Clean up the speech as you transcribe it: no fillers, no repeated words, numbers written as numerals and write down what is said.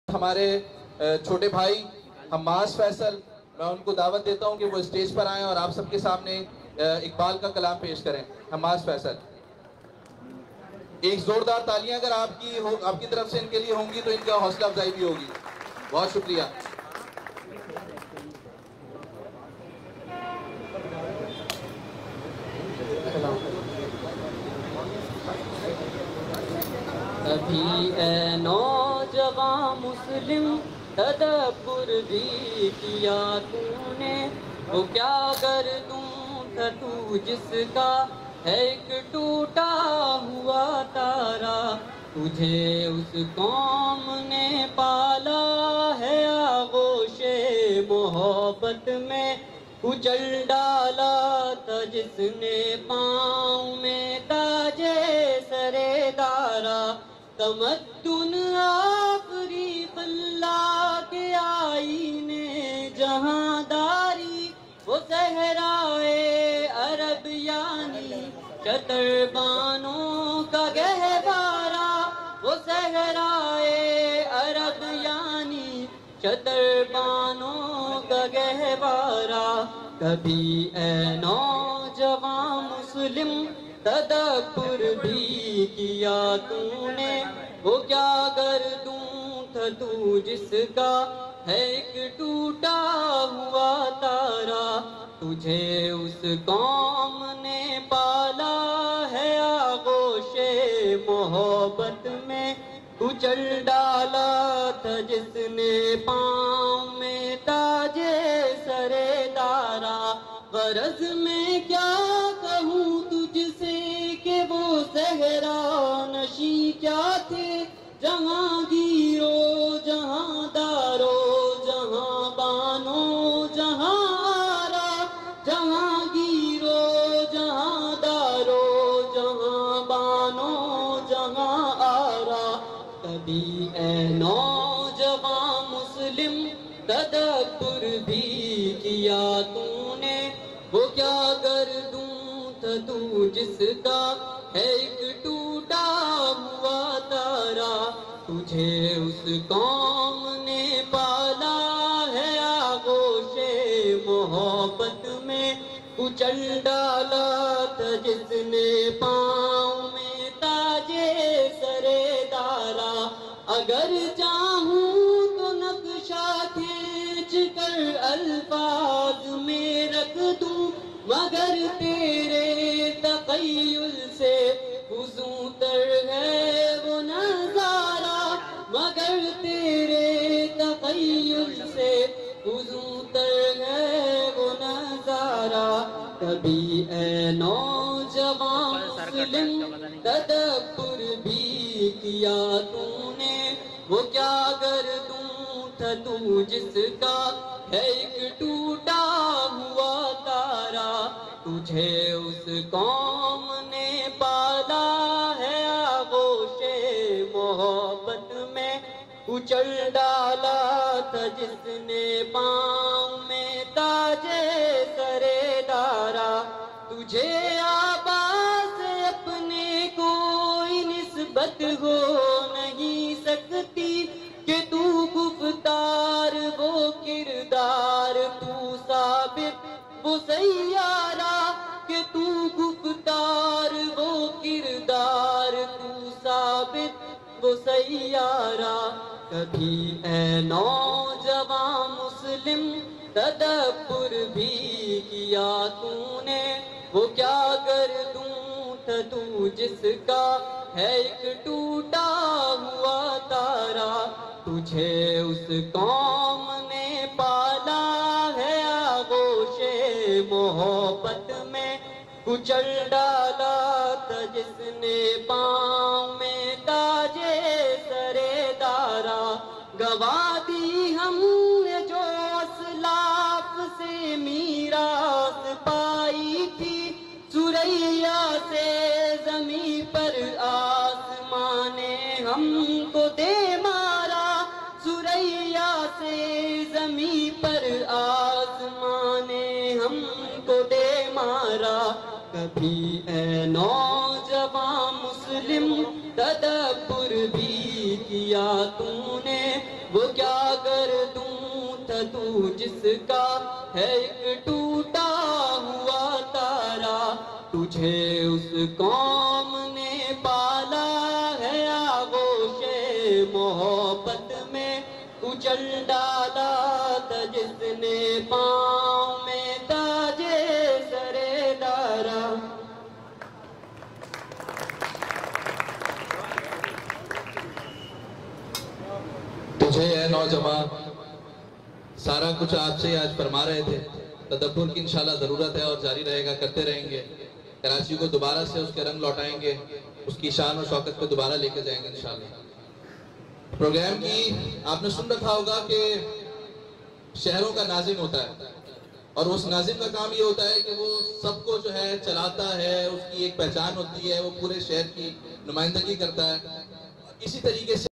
ہمارے چھوٹے بھائی حماس فیصل، میں ان کو دعوت دیتا ہوں کہ وہ اسٹیج پر آئیں اور آپ سب کے سامنے اقبال کا کلام پیش کریں۔ حماس فیصل، ایک زوردار تالیاں اگر آپ کی طرف سے ان کے لیے ہوں گی تو ان کا حوصلہ افزائی بھی ہوگی۔ بہت شکریہ۔ ابھی اے نوجوان مسلم تدبر بھی کیا تو نے، وہ کیا گردوں تھا تو جس کا ہے ایک ٹوٹا ہوا تارا، تجھے اس قوم نے پالا ہے آغوش محبت میں، کچل ڈالا تھا جس نے پاؤں میں تاجے سرے دارا، تمدن آفری اللہ کے آئینے جہاں داری، وہ صحرائے عرب یعنی چتر بانوں کا گہوارہ، وہ صحرائے عرب یعنی چتر بانوں کا گہوارہ، کبھی اے نوجوان مسلم تدبر بھی کیا تو نے، وہ کیا گردوں تھا تو جس کا ہے ایک ٹوٹا ہوا تارا، تجھے اس قوم نے پالا ہے آغوش محبت میں، کچل ڈالا تھا جس نے پاؤں میں تاجے سرے دارا، غرض میں کیا کہوں تجھ سے کہ وہ صحرا نشیں کیا تھے، جہاں گیرو جہاں دارو جہاں بانو جہاں آرا، جہاں گیرو جہاں دارو جہاں بانو جہاں آرا، کبھی اے نوجوان مسلم تدبر بھی کیا تو نے، وہ کیا گردوں تھا تو جس کا ہے ایک ٹوٹا ہوا تارا، تجھے اس قوم نے پالا ہے آغوش محبت میں، کچل ڈالا تھا جس نے پاؤں میں تاجے سرے دارا، اگر چاہوں تو نقشہ کھینچ کر الفاظ میں رکھ دوں، مگر تیرے تخیل سے فزوں تر ہے وہ نظارہ، مگر تیرے تخیل سے فزوں تر ہے وہ نظارہ، کبھی اے نوجوان مسلم تدبر بھی کیا تو نے، وہ کیا گردوں تھا تو جس کا ہے ایک ٹوٹا ہوا تارا، تجھے اس قوم نے پالا ہے آغوش محبت میں، کچل ڈالا تھا جس نے پاؤں میں تاجے سرے دارا، تجھے آباء سے اپنے کوئی نسبت ہو نہیں سکتی، کہ تو گفتار وہ کردار تو ثابت وہ سیارہ، کہ تو گفتار وہ کردار تو ثابت وہ سیارہ، کبھی اے نوجوان مسلم تدبر بھی کیا تو نے، وہ کیا گردوں تھا تو جس کا ہے ایک ٹوٹا ہوا تارا، تجھے اس قوم نے پالا ہے آغوش محبت میں، کچل ڈالا تھا جس نے پاؤں میں تاجے سرے دارا، گواہ دی ہم نے جو اسلاف سے میراث پائی تھی، ثریا سے زمیں پر آسمان نے ہم کو دے مارا، ثریا سے زمیں پر آسمان نے ہم کو دے مارا، کبھی اے نوجوان مسلم تدبر بھی کیا تو نے، وہ کیا گردوں تھا تو جس کا ہے ایک ٹوٹا ہوا تارا، تجھے اس قوم نے پالا ہے آغوش محبت میں کچل ڈالا تھا جس نے پاؤں میں تاجے سرے دارا۔ تجھے اے نوجوان، سارا کچھ آپ سے آج فرما رہے تھے، تدبر کی انشاءاللہ ضرورت ہے اور جاری رہے گا، کرتے رہیں گے، کراچی کو دوبارہ سے اس کے رنگ لوٹائیں گے، اس کی شان و شوکت پہ دوبارہ لے کے جائیں گے انشاءاللہ۔ پروگرام کی آپ نے سن رکھا ہوگا کہ شہروں کا ناظم ہوتا ہے، اور اس ناظم کا کام یہ ہوتا ہے کہ وہ سب کو جو ہے چلاتا ہے، اس کی ایک پہچان ہوتی ہے، وہ پورے شہر کی نمائندگی کرتا ہے۔ اسی طریقے سے